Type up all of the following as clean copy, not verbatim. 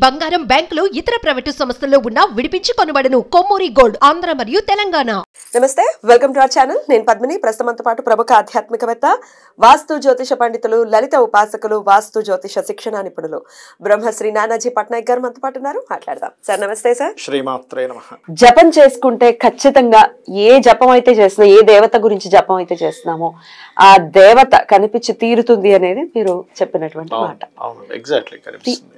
బంగారం, బ్యాంకులు, ఇతర ప్రైవేటు సంస్థల్లో ఉన్న విడిపించి కొనబడును. కొమ్మూరి గోల్డ్, ఆంధ్ర మరియు తెలంగాణ. నమస్తే, వెల్కమ్ టు అవర్ ఛానల్. నేను పద్మిని. ప్రస్తుతంతో పాటు ప్రముఖ ఆధ్యాత్మికవేత్త, వాస్తు జ్యోతిష పండితులు, లలిత ఉపాసకులు, వాస్తు జ్యోతిష శిక్షణ నిపుణులు బ్రహ్మశ్రీ నానాజీ పట్నాయక్ గారు మనతో పాటు ఉన్నారు. మాట్లాడదాం. సార్ నమస్తే. సార్ శ్రీమాత్రే నమః. జపం చేసుకుంటే ఖచ్చితంగా ఏ జపం అయితే చేస్తున్నా, ఏ దేవత గురించి జపం అయితే చేస్తున్నామో ఆ దేవత కనిపించి తీరుతుంది అనేది మీరు చెప్పినటువంటి మాట. ఎగ్జాక్ట్లీ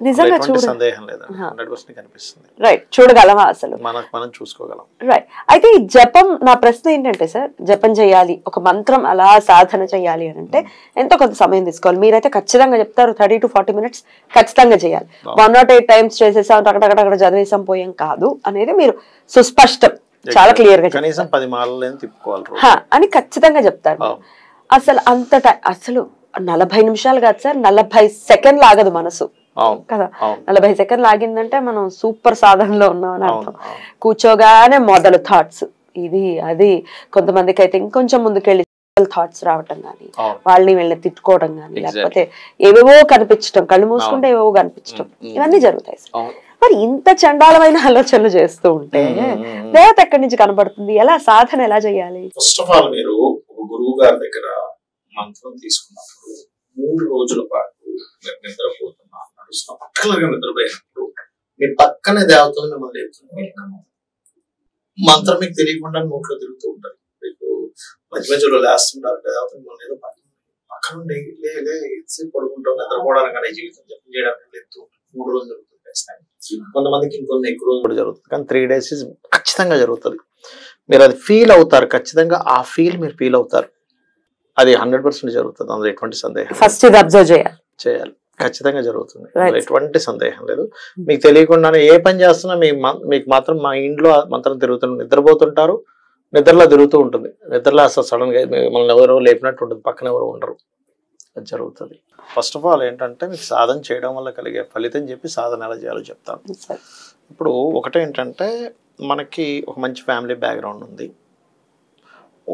నిజంగా సందేహం లేదు, 100% కనిపిస్తుంది. రైట్, చూడగలమా అసలు? మనం చూసుకోగలం. రైట్. అయితే ఈ జపం, నా ప్రశ్న ఏంటంటే సార్, జపం చేయాలి, ఒక మంత్రం అలా సాధన చేయాలి అని అంటే ఎంతో కొంత సమయం తీసుకోవాలి. మీరైతే ఖచ్చితంగా చెప్తారు 30 to 40 minutes ఖచ్చితంగా చేయాలి. 108 times చేసేసాం, అక్కడ చదివేసాం, పోయాం కాదు అనేది మీరు సుస్పష్టం, చాలా క్లియర్ గా కనీసం 10 మార్లు తిప్పుకోవాలి అని ఖచ్చితంగా చెప్తారు. అసలు అంత అసలు 40 నిమిషాలు కాదు సార్, 40 సెకండ్లు ఆగదు మనసు కదా. 40 సెకండ్లు ఆగిందంటే మనం సూపర్ సాధనలో ఉన్నాం అని అర్థం. కూర్చోగానే మొదలు థాట్స్, ఇది అది, కొంతమందికి అయితే ఇంకొంచెం ముందుకెళ్ళి థాట్స్ రావటం కానీ, వాళ్ళని వీళ్ళని తిట్టుకోవడం కానీ, లేకపోతే ఏవేవో కనిపించడం, కళ్ళు మూసుకుంటే ఏవేవో కనిపించడం, ఇవన్నీ జరుగుతాయి సార్. మరి ఇంత చండాలమైన ఆలోచనలు చేస్తూ ఉంటే దేవత ఎక్కడి నుంచి కనబడుతుంది? ఎలా సాధన ఎలా చేయాలి? ఫస్ట్ ఆఫ్ ఆల్ మీరు గురువు గారి దగ్గర మంత్రం తీసుకున్నప్పుడు 3 రోజుల పాటు మీరు నిద్రపోతున్నా నడుస్తున్నా పక్కనగా నిద్రపోయినప్పుడు మీ పక్కనే దేవతలు మిమ్మల్ని లేపుతుంది. మంత్రం మీకు తెలియకుండా నోట్లో తిరుగుతూ ఉంటారు. మీకు మధ్య మధ్యలో లేస్తుంటారు దేవతలు మిమ్మల్ని ఏదో పక్కన నుండి ఎంతసేపు పడుకుంటాం, నిద్రపోవడానికి కానీ జీవితం జపం చేయడానికి లేపుతూ ఉంటారు. 3 రోజులు జరుగుతుంది. కొంతమందికి ఇంకొన్ని ఎక్కువ రోజులు కూడా జరుగుతుంది, కానీ 3 days ఖచ్చితంగా జరుగుతుంది. మీరు అది ఫీల్ అవుతారు, ఖచ్చితంగా ఆ ఫీల్ మీరు ఫీల్ అవుతారు. అది 100% జరుగుతుంది, అందులో ఎటువంటి సందేహం. ఫస్ట్ ఇది అబ్జర్వ్ చేయాలి, ఖచ్చితంగా జరుగుతుంది, ఎటువంటి సందేహం లేదు. మీకు తెలియకుండానే ఏ పని చేస్తున్నా మీకు మాత్రం మా ఇంట్లో మంత్రం తిరుగుతుంది. నిద్రపోతుంటారు, నిద్రలో తిరుగుతూ ఉంటుంది. నిద్రలో అసలు సడన్ గా మిమ్మల్ని ఎవరో లేపినట్టు ఉంటుంది, పక్కన ఎవరు ఉండరు, అది జరుగుతుంది. ఫస్ట్ ఆఫ్ ఆల్ ఏంటంటే మీకు సాధన చేయడం వల్ల కలిగే ఫలితం చెప్పి సాధన ఎలా చేయాలో చెప్తాను. ఇప్పుడు ఒకటేంటంటే మనకి ఒక మంచి ఫ్యామిలీ బ్యాక్గ్రౌండ్ ఉంది,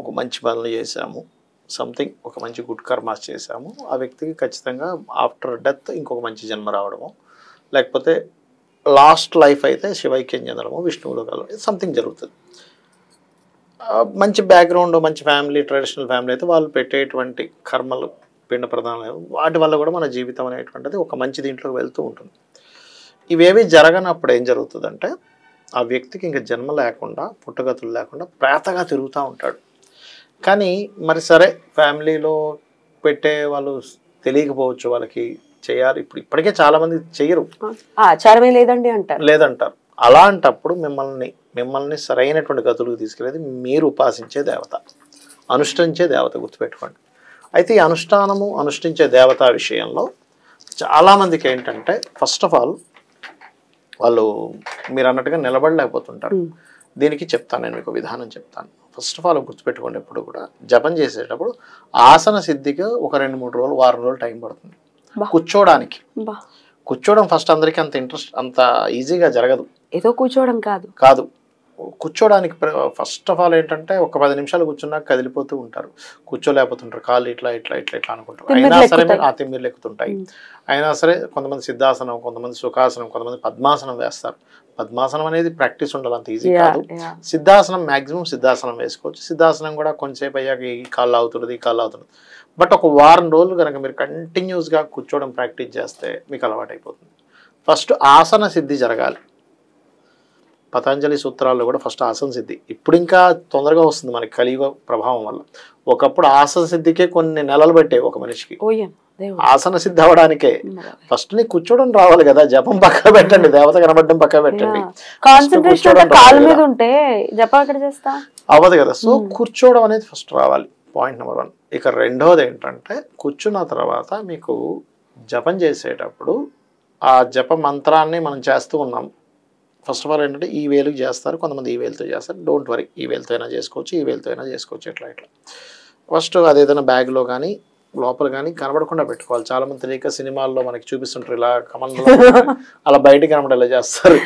ఒక మంచి పనులు చేసాము, సంథింగ్ ఒక మంచి గుడ్ కర్మాస్ చేసాము, ఆ వ్యక్తికి ఖచ్చితంగా ఆఫ్టర్ డెత్ ఇంకొక మంచి జన్మ రావడము, లేకపోతే లాస్ట్ లైఫ్ అయితే శివైక్యం చెందడము, విష్ణువులో కలవడం, సంథింగ్ జరుగుతుంది. మంచి బ్యాక్గ్రౌండ్, మంచి ఫ్యామిలీ, ట్రెడిషనల్ ఫ్యామిలీ అయితే వాళ్ళు పెట్టేటువంటి కర్మలు, పిండ ప్రధానాలు, వాటి వల్ల కూడా మన జీవితం అనేటువంటిది ఒక మంచి దీంట్లోకి వెళ్తూ ఉంటుంది. ఇవేవి జరగనప్పుడు ఏం జరుగుతుందంటే ఆ వ్యక్తికి ఇంకా జన్మ లేకుండా, పుట్టగతులు లేకుండా ప్రేతగా తిరుగుతూ ఉంటాడు. కానీ మరి సరే, ఫ్యామిలీలో పెట్టే వాళ్ళు తెలియకపోవచ్చు, వాళ్ళకి చేయాలి. ఇప్పటికే చాలా మంది చెయ్యరు, ఆచారమే లేదంటారు. అలాంటప్పుడు మిమ్మల్ని సరైనటువంటి గతులకు తీసుకెళ్ళేది మీరు ఉపాసించే దేవత, అనుష్ఠించే దేవత, గుర్తుపెట్టుకోండి. అయితే ఈ అనుష్ఠించే దేవత విషయంలో చాలామందికి ఏంటంటే ఫస్ట్ ఆఫ్ ఆల్ వాళ్ళు మీరు అన్నట్టుగా నిలబడలేకపోతుంటారు. దీనికి చెప్తాను, నేను మీకు విధానం చెప్తాను. ఫస్ట్ ఆఫ్ ఆల్ గుర్తుపెట్టుకోండి, ఎప్పుడు కూడా జపం చేసేటప్పుడు ఆసన సిద్ధికి ఒక 2-3 రోజులు, వారం రోజులు టైం పడుతుంది కూర్చోవడానికి. కూర్చోవడం ఫస్ట్ అందరికీ అంత ఇంట్రెస్ట్, అంత ఈజీగా జరగదు. ఏదో కూర్చోవడం కాదు కూర్చోడానికి ఫస్ట్ ఆఫ్ ఆల్ ఏంటంటే ఒక 10 నిమిషాలు కూర్చున్నా కదిలిపోతూ ఉంటారు, కూర్చోలేకపోతుంటారు, కాళ్ళు ఇట్లా అనుకుంటారు. అయినా సరే ఆ తిమ్మిర్లు ఎక్కుతుంటాయి. అయినా సరే కొంతమంది సిద్ధాసనం, కొంతమంది సుఖాసనం, కొంతమంది పద్మాసనం వేస్తారు. పద్మాసనం అనేది ప్రాక్టీస్ ఉండాలి, అంత ఈజీ కాదు. సిద్ధాసనం మ్యాక్సిమం సిద్ధాసనం వేసుకోవచ్చు. సిద్ధాసనం కూడా కొంచెంసేపు అయ్యాక ఈ కాళ్ళు అవుతున్నది, ఈ కాళ్ళు అవుతున్నది. బట్ ఒక వారం రోజులు కనుక మీరు కంటిన్యూస్గా కూర్చోవడం ప్రాక్టీస్ చేస్తే మీకు అలవాటు అయిపోతుంది. ఫస్ట్ ఆసన సిద్ధి జరగాలి. పతంజలి సూత్రాల్లో కూడా ఫస్ట్ ఆసన సిద్ధి. ఇప్పుడు ఇంకా తొందరగా వస్తుంది మనకి కలియుగ ప్రభావం వల్ల. ఒకప్పుడు ఆసన సిద్ధికే కొన్ని నెలలు పెట్టేవి ఒక మనిషికి. ఆసన సిద్ధి అవడానికే ఫస్ట్ నీ కూర్చోవడం రావాలి కదా. జపం పక్క పెట్టండి, దేవత కనబడడం పక్క పెట్టండి, అవ్వదు కదా. సో కూర్చోవడం అనేది ఫస్ట్ రావాలి, పాయింట్ నెంబర్ 1. ఇక రెండోది ఏంటంటే కూర్చున్న తర్వాత మీకు జపం చేసేటప్పుడు ఆ జప మంత్రాన్ని మనం చేస్తూ ఉన్నాం. ఫస్ట్ ఆఫ్ ఆల్ ఏంటంటే ఈ వేలుకి చేస్తారు, కొంతమంది ఈ వేలుతో చేస్తారు. డోంట్ వరీ, ఈ వేలుతో అయినా చేసుకోవచ్చు, ఈ వేలుతో అయినా చేసుకోవచ్చు, ఇట్లా ఫస్ట్ అదేదైనా బ్యాగ్లో కానీ లోపల కానీ కనబడకుండా పెట్టుకోవాలి. చాలా మంది తెలియక సినిమాల్లో మనకి చూపిస్తుంటారు, ఇలా కమల్లో అలా బయటకు కనబడేలా చేస్తారు.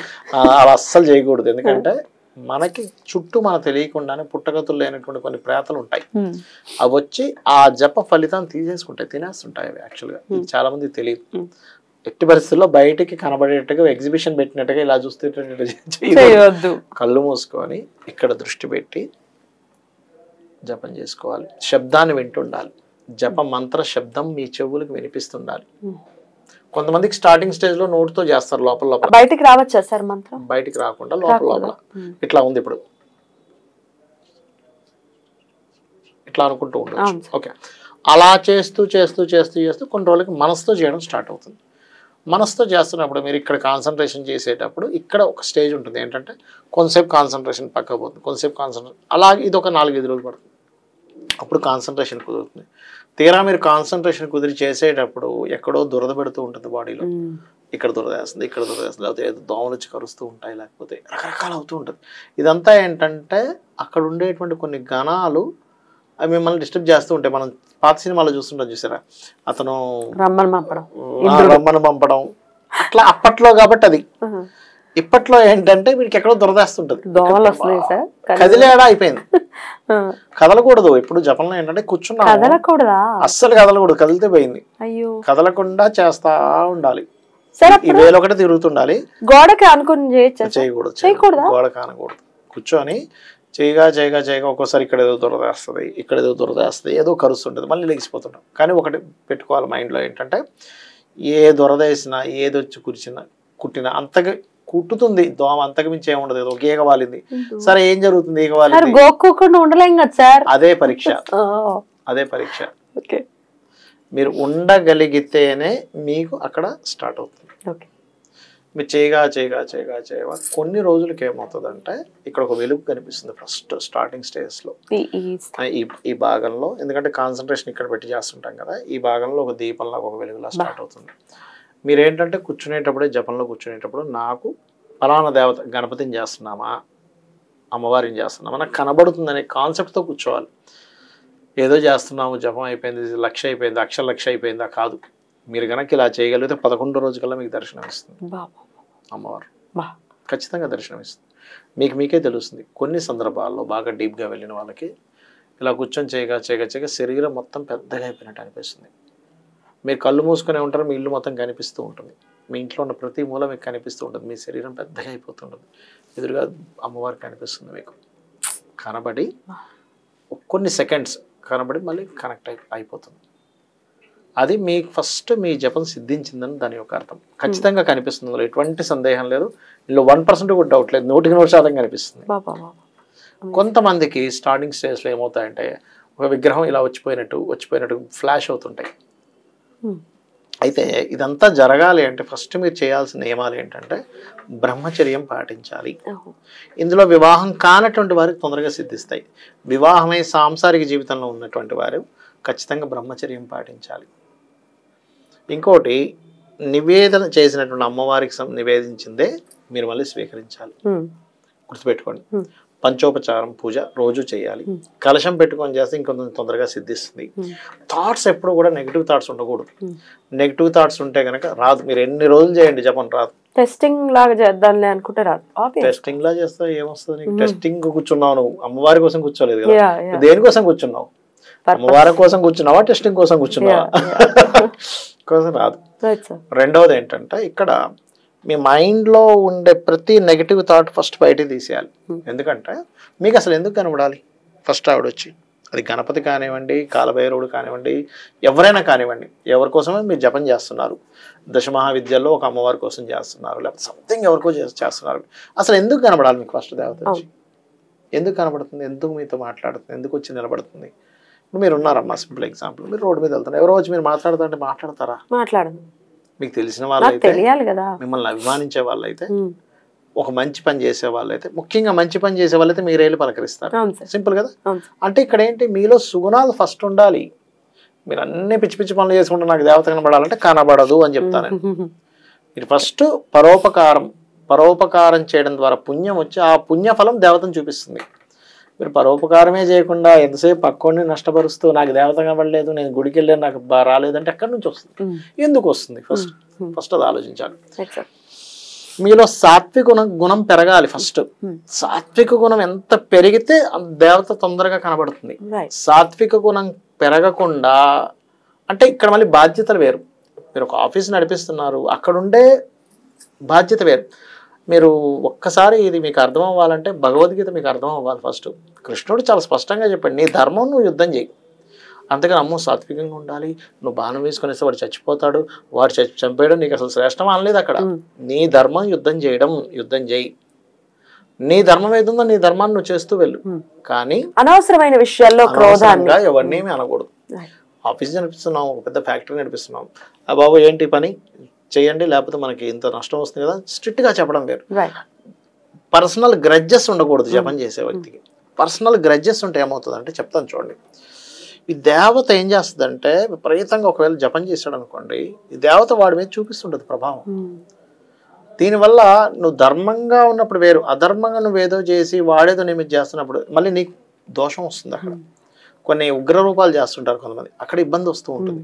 అలా అస్సలు చేయకూడదు. ఎందుకంటే మనకి చుట్టూ మన తెలియకుండానే పుట్టగతులు లేనటువంటి కొన్ని ప్రేతలు ఉంటాయి. అవి వచ్చి ఆ జప ఫలితాన్ని తీసేసుకుంటాయి, తినేస్తుంటాయి. అవి యాక్చువల్గా చాలా మంది తెలియదు. ఎట్టి పరిస్థితుల్లో బయటికి కనబడేట్టుగా ఎగ్జిబిషన్ పెట్టినట్టుగా ఇలా చూస్తే కళ్ళు మూసుకొని ఇక్కడ దృష్టి పెట్టి జపం చేసుకోవాలి. శబ్దాన్ని వింటుండాలి. జప మంత్ర శబ్దం మీ చెవులకు వినిపిస్తుండాలి. కొంతమందికి స్టార్టింగ్ స్టేజ్ లో నోటితో చేస్తారు, లోపల లోపల బయటికి రావచ్చా సార్ మంత్రం? బయటికి రాకుండా లోపల లోపల ఇట్లా ఉంది ఇప్పుడు ఇట్లా అనుకుంటూ ఉండొచ్చు. ఓకే, అలా చేస్తూ చేస్తూ చేస్తూ చేస్తూ కొన్ని రోజులకి మనసుతో చేయడం స్టార్ట్ అవుతుంది. మనసుతో చేస్తున్నప్పుడు మీరు ఇక్కడ కాన్సన్ట్రేషన్ చేసేటప్పుడు ఇక్కడ ఒక స్టేజ్ ఉంటుంది ఏంటంటే కొంతసేపు కాన్సన్ట్రేషన్ పక్క పోతుంది, కొంతసేపు కాన్సన్ట్రేషన్, అలాగే ఇది ఒక 4-5 రోజులు పడుతుంది. అప్పుడు కాన్సన్ట్రేషన్ కుదురుతుంది. తీరా మీరు కాన్సన్ట్రేషన్ కుదిరి చేసేటప్పుడు ఎక్కడో దురద పెడుతూ ఉంటుంది బాడీలో, ఇక్కడ దురదేస్తుంది, ఇక్కడ దురదేస్తుంది, లేకపోతే ఏదో దోమలు వచ్చి కరుస్తూ ఉంటాయి, లేకపోతే రకరకాలు అవుతూ ఉంటుంది. ఇదంతా ఏంటంటే అక్కడ ఉండేటువంటి కొన్ని గణాలు అవి మిమ్మల్ని డిస్టర్బ్ చేస్తూ ఉంటాయి. మనం పాత సినిమాలో చూస్తుంటాం, చూసారా, అతను రమ్మను పంపడం అట్లా అప్పట్లో కాబట్టి అది. ఇప్పట్లో ఏంటంటే వీడికి ఎక్కడో దురదేస్తుంటది, కదిలేడా అయిపోయింది. కదలకూడదు. ఇప్పుడు జపంలో ఏంటంటే కూర్చున్నా అస్సలు కదలకూడదు, కదిలితే పోయింది. కదలకుండా చేస్తా ఉండాలి. ఈ వేలు ఒకటి తిరుగుతుండాలి. గోడకి అనుకుని చేయకూడదు, గోడకి అనకూడదు. కూర్చొని చేయగా చేయగా చేయగా ఒక్కోసారి ఇక్కడ ఏదో దురదేస్తుంది, ఇక్కడ ఏదో దురదేస్తుంది, ఏదో కరుస్తుంటుంది, మళ్ళీ లెగిసిపోతుంటాం. కానీ ఒకటి పెట్టుకోవాలి మైండ్లో ఏంటంటే ఏ దురదేసినా ఏది వచ్చి కూర్చున్నా కుట్టినా అంతగా కుట్టుతుంది దోమ, అంతకు మించి ఏముండదు. ఏదో గీగ వాలింది, సరే ఏం జరుగుతుంది, ఈగ వాలింది, ఉండలేం కదా సార్. అదే పరీక్ష, అదే పరీక్ష. మీరు ఉండగలిగితేనే మీకు అక్కడ స్టార్ట్ అవుతుంది. మీరు చేయగా చేయగా చేయగా చేయగా కొన్ని రోజులకి ఏమవుతుందంటే ఇక్కడ ఒక వెలుగు కనిపిస్తుంది ఫస్ట్ స్టార్టింగ్ స్టేజ్లో ఈ భాగంలో. ఎందుకంటే కాన్సన్ట్రేషన్ ఇక్కడ పెట్టి చేస్తుంటాం కదా, ఈ భాగంలో ఒక దీపంలో ఒక వెలుగులా స్టార్ట్ అవుతుంది. మీరేంటంటే కూర్చునేటప్పుడే జపంలో కూర్చునేటప్పుడు నాకు ఫలానా దేవత గణపతిని చేస్తున్నామా అమ్మవారిని చేస్తున్నామా నాకు కనబడుతుందనే కాన్సెప్ట్తో కూర్చోవాలి. ఏదో చేస్తున్నాము, జపం అయిపోయింది, 1,00,000 అయిపోయింది, 1,00,000 అయిపోయిందా కాదు. మీరు కనుక ఇలా చేయగలిగితే 11 రోజుకల్లా మీకు దర్శనం ఇస్తుంది అమ్మవారు, ఖచ్చితంగా దర్శనం ఇస్తుంది. మీకే తెలుస్తుంది. కొన్ని సందర్భాల్లో బాగా డీప్గా వెళ్ళిన వాళ్ళకి ఇలా కూర్చొని చేయగా చేయగా చేయగా శరీరం మొత్తం పెద్దగా అయిపోయినట్టు అనిపిస్తుంది. మీరు కళ్ళు మూసుకునే ఉంటారు, మీ ఇల్లు మొత్తం కనిపిస్తూ ఉంటుంది, మీ ఇంట్లో ఉన్న ప్రతి మూల మీకు కనిపిస్తూ ఉంటుంది, మీ శరీరం పెద్దగా అయిపోతుంటుంది, ఎదురుగా అమ్మవారు కనిపిస్తుంది మీకు. కనబడి కొన్ని సెకండ్స్ కనబడి మళ్ళీ కనెక్ట్ అయిపోతుంది. అది మీకు ఫస్ట్ మీ జపం సిద్ధించిందని దాని యొక్క అర్థం. ఖచ్చితంగా కనిపిస్తుంది, అందులో ఎటువంటి సందేహం లేదు. ఇందులో 1% కూడా డౌట్ లేదు, 100% కనిపిస్తుంది. కొంతమందికి స్టార్టింగ్ స్టేజ్లో ఏమవుతాయంటే ఒక విగ్రహం ఇలా వచ్చిపోయినట్టు ఫ్లాష్ అవుతుంటాయి. అయితే ఇదంతా జరగాలి అంటే ఫస్ట్ మీరు చేయాల్సిన నియమాలు ఏంటంటే బ్రహ్మచర్యం పాటించాలి. ఇందులో వివాహం కానటువంటి వారికి తొందరగా సిద్ధిస్తాయి. వివాహమై సాంసారిక జీవితంలో ఉన్నటువంటి వారు ఖచ్చితంగా బ్రహ్మచర్యం పాటించాలి. ఇంకోటి, నివేదన చేసినటువంటి అమ్మవారికి నివేదించిందే మీరు మళ్ళీ స్వీకరించాలి, గుర్తుపెట్టుకోండి. పంచోపచారం పూజ రోజు చేయాలి. కలశం పెట్టుకొని చేస్తే ఇంకొంచెం తొందరగా సిద్ధిస్తుంది. థాట్స్ ఎప్పుడు కూడా నెగిటివ్ థాట్స్ ఉండకూడదు. నెగిటివ్ థాట్స్ ఉంటే కనుక రాదు. మీరు ఎన్ని రోజులు చేయండి జపం రాదు. టెస్టింగ్ లాగా చేద్దాంలే అనుకుంటే రాదు. టెస్టింగ్ లా చేస్తే ఏమొస్తుంది నీకు? టెస్టింగ్ కూర్చున్నావు నువ్వు, అమ్మవారి కోసం కూర్చోలేదు కదా, దేనికోసం కూర్చున్నావు? అమ్మవారి కోసం కూర్చున్నావా, టెస్టింగ్ కోసం కూర్చున్నావా? కోసం రాదు. రెండవది ఏంటంటే ఇక్కడ మీ మైండ్లో ఉండే ప్రతి నెగిటివ్ థాట్ ఫస్ట్ బయటికి తీసేయాలి. ఎందుకంటే మీకు అసలు ఎందుకు కనబడాలి? ఫస్ట్ ఆవిడ వచ్చి, అది గణపతి కానివ్వండి, కాలభైరవుడు కానివ్వండి, ఎవరైనా కానివ్వండి, ఎవరి కోసమే మీరు జపం చేస్తున్నారు. దశమహావిద్యల్లో ఒక అమ్మవారి కోసం చేస్తున్నారు, లేకపోతే సంథింగ్ ఎవరికో చేస్తున్నారు. అసలు ఎందుకు కనబడాలి మీకు? ఫస్ట్ దేవత వచ్చి ఎందుకు కనబడుతుంది, ఎందుకు మీతో మాట్లాడుతుంది, ఎందుకు వచ్చి నిలబడుతుంది? ఇప్పుడు మీరు ఉన్నారమ్మా, సింపుల్ ఎగ్జాంపుల్, మీరు రోడ్డు మీద వెళ్తున్నారు, ఎవరో వచ్చి మీరు మాట్లాడుతుంటే మాట్లాడతారా? మాట్లాడదు. మీకు తెలిసిన వాళ్ళైతే, మిమ్మల్ని అభిమానించే వాళ్ళైతే, ఒక మంచి పని చేసే వాళ్ళైతే, ముఖ్యంగా మంచి పని చేసే వాళ్ళైతే మీరు వెళ్ళి పలకరిస్తారు. సింపుల్ కదా. అంటే ఇక్కడ ఏంటి, మీలో సుగుణాలు ఫస్ట్ ఉండాలి. మీరు అన్ని పిచ్చి పిచ్చి పనులు చేసుకుంటే నాకు దేవత కనబడాలంటే కనబడదు అని చెప్తాను. మీరు ఫస్ట్ పరోపకారం చేయడం ద్వారా పుణ్యం వచ్చి ఆ పుణ్యఫలం దేవతను చూపిస్తుంది. మీరు పరోపకారమే చేయకుండా ఎంతసేపు పక్కోడిని నష్టపరుస్తూ నాకు దేవత కనబడలేదు, నేను గుడికి వెళ్ళాను నాకు రాలేదంటే ఎక్కడి నుంచి వస్తుంది, ఎందుకు వస్తుంది? ఫస్ట్ అది ఆలోచించాలి. మీలో సాత్విక గుణం పెరగాలి. ఫస్ట్ సాత్విక గుణం ఎంత పెరిగితే దేవత తొందరగా కనబడుతుంది. సాత్విక గుణం పెరగకుండా అంటే ఇక్కడ మళ్ళీ బాధ్యతలు వేరు. మీరు ఒక ఆఫీస్ నడిపిస్తున్నారు, అక్కడుండే బాధ్యత వేరు. మీరు ఒక్కసారి ఇది మీకు అర్థం అవ్వాలంటే భగవద్గీత మీకు అర్థం అవ్వాలి. ఫస్ట్ కృష్ణుడు చాలా స్పష్టంగా చెప్పాడు, నీ ధర్మం నువ్వు యుద్ధం చేయి. అంతేగాని అమ్మో సాత్వికంగా ఉండాలి, నువ్వు బాణం వేసుకునేస్తే వాడు చచ్చిపోతాడు, వాడు చంపేయడం నీకు అసలు శ్రేష్టం అనలేదు అక్కడ. నీ ధర్మం యుద్ధం చేయడం, యుద్ధం చేయి. నీ ధర్మం ఏదుందో నీ ధర్మాన్ని నువ్వు చేస్తూ వెళ్ళు. కానీ అనవసరమైన విషయాల్లో క్రోధంగా ఎవరినేమి అనకూడదు. ఆఫీస్ నడిపిస్తున్నాం, ఒక పెద్ద ఫ్యాక్టరీ నడిపిస్తున్నాం, ఆ బాబు ఏంటి పని చేయండి లేకపోతే మనకి ఇంత నష్టం వస్తుంది కదా, స్ట్రిక్ట్ గా చెప్పడం వేరు. పర్సనల్ గ్రడ్జెస్ ఉండకూడదు జపం చేసే వ్యక్తికి. పర్సనల్ గ్రడ్జెస్ ఉంటే ఏమవుతుంది అంటే చెప్తాను చూడండి. ఈ దేవత ఏం చేస్తుందంటే విపరీతంగా ఒకవేళ జపం చేశాడు అనుకోండి, ఈ దేవత వాడి మీద చూపిస్తుంటది ప్రభావం. దీనివల్ల నువ్వు ధర్మంగా ఉన్నప్పుడు వేరు, అధర్మంగా నువ్వు ఏదో చేసి వాడేదో నీ మీద చేస్తున్నప్పుడు మళ్ళీ నీకు దోషం వస్తుంది. అక్కడ కొన్ని ఉగ్ర రూపాలు చేస్తుంటారు కొంతమంది, అక్కడ ఇబ్బంది వస్తూ ఉంటుంది.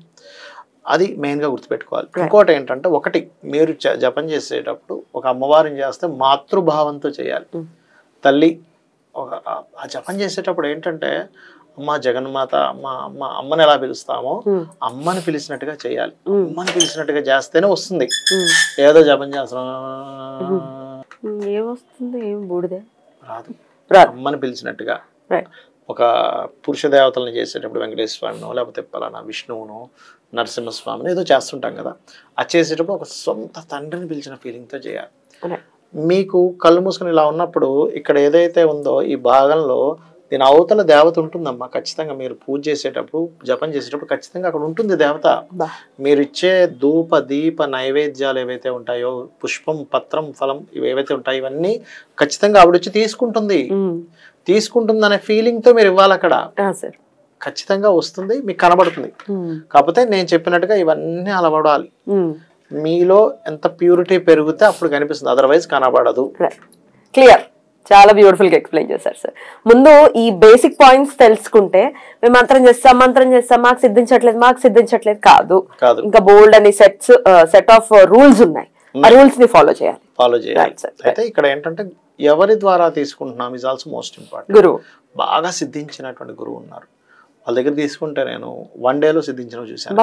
అది మెయిన్గా గుర్తుపెట్టుకోవాలి. ఇంకోటి ఏంటంటే, ఒకటి మీరు జపం చేసేటప్పుడు ఒక అమ్మవారిని చేస్తే మాతృభావంతో చేయాలి. తల్లి ఆ జపం చేసేటప్పుడు ఏంటంటే అమ్మ జగన్మాత, అమ్మని ఎలా పిలుస్తామో అమ్మని పిలిచినట్టుగా చేయాలి. అమ్మని పిలిచినట్టుగా చేస్తేనే వస్తుంది. ఏదో జపం చేస్తాం రాదు. అమ్మని పిలిచినట్టుగా ఒక పురుష దేవతలను చేసేటప్పుడు వెంకటేశ్వరును లేకపోతే పలానా విష్ణువును నరసింహస్వామిని ఏదో చేస్తుంటాం కదా, అది చేసేటప్పుడు ఒక సొంత తండ్రిని పిలిచిన ఫీలింగ్తో చేయాలి. మీకు కళ్ళు మూసుకుని ఇలా ఉన్నప్పుడు ఇక్కడ ఏదైతే ఉందో ఈ భాగంలో దీని అవతల దేవత ఉంటుందమ్మా ఖచ్చితంగా. మీరు పూజ చేసేటప్పుడు జపం చేసేటప్పుడు ఖచ్చితంగా అక్కడ ఉంటుంది దేవత. మీరు ఇచ్చే ధూప దీప నైవేద్యాలు ఏవైతే ఉంటాయో, పుష్పం పత్రం ఫలం ఇవి ఏవైతే ఉంటాయో ఇవన్నీ ఖచ్చితంగా ఆవిడ వచ్చి తీసుకుంటుంది అనే ఫీలింగ్ తో మీరు ఇవ్వాలి. అక్కడ ఖచ్చితంగా వస్తుంది, మీకు కనబడుతుంది. కాకపోతే నేను చెప్పినట్టుగా ఇవన్నీ అలవడాలి. మీలో ఎంత ప్యూరిటీ పెరిగితే అప్పుడు కనిపిస్తుంది, అదర్వైజ్ కనబడదు. క్లియర్. చాలా బ్యూటిఫుల్ గా ఎక్స్ప్లెయిన్ చేశారు సార్. ముందు ఈ బేసిక్ పాయింట్స్ తెలుసుకుంటే మేము మంత్రం చేస్తాం మాకు సిద్ధించట్లేదు కాదు. ఇంకా బోల్డ్ అని సెట్ ఆఫ్ రూల్స్ ఉన్నాయి, ఆ రూల్స్ ని ఫాలో చేయాలి. అయితే ఇక్కడ ఏంటంటే ఎవరి ద్వారా తీసుకుంటున్నాం ఇస్ ఆల్సో మోస్ట్ ఇంపార్టెంట్. గురువు బాగా సిద్ధించినటువంటి గురువు ఉన్నారు, వాళ్ళ దగ్గర తీసుకుంటే నేను 1 డేలో సిద్ధించిన చూసాను,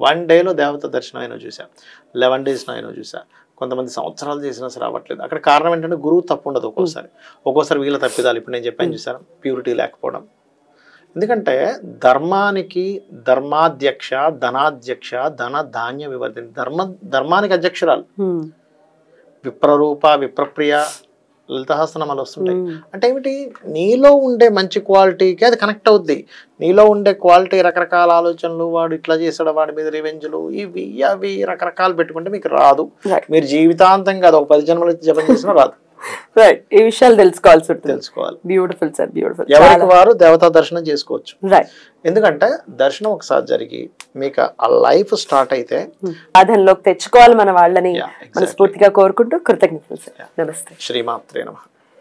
1 డేలో దేవత దర్శనం అయినా చూసా, 11 days అయినా చూసా. కొంతమంది సంవత్సరాలు చేసినా సరే అవ్వట్లేదు. అక్కడ కారణం ఏంటంటే గురువు తప్పు ఉండదు. ఒక్కోసారి వీళ్ళ తప్పిదాలు. ఇప్పుడు నేను చెప్పాను చూసాను, ప్యూరిటీ లేకపోవడం. ఎందుకంటే ధర్మానికి ధర్మాధ్యక్ష, ధనాధ్యక్ష, ధన ధాన్య వివర్ధిని. ధర్మానికి అధ్యక్షురాలు విప్రరూప, విప్రప్రియ, లలితహాసనామాలు వస్తుంటాయి. అంటే ఏమిటి, నీలో ఉండే మంచి క్వాలిటీకి అది కనెక్ట్ అవుద్ది. నీలో ఉండే క్వాలిటీ రకరకాల ఆలోచనలు, వాడు ఇట్లా చేసాడు, వాడి మీద రివెంజ్లు, ఇవి అవి రకరకాలు పెట్టుకుంటే మీకు రాదు. మీరు జీవితాంతం కాదు, ఒక 10 జన్మలు జపం చేసినా రాదు. ఈ విషయాలు తెలుసుకోవాలి. Beautiful sir, beautiful. ఎవరికి వారు దేవతా దర్శనం చేసుకోవచ్చు. ఎందుకంటే దర్శనం ఒకసారి జరిగి మీకు ఆ లైఫ్ స్టార్ట్ అయితే సాధనలోకి తెచ్చుకోవాలి మన వాళ్ళని మనస్ఫూర్తిగా కోరుకుంటూ కృతజ్ఞతలు సార్. నమస్తే. శ్రీమాత్రే నమః.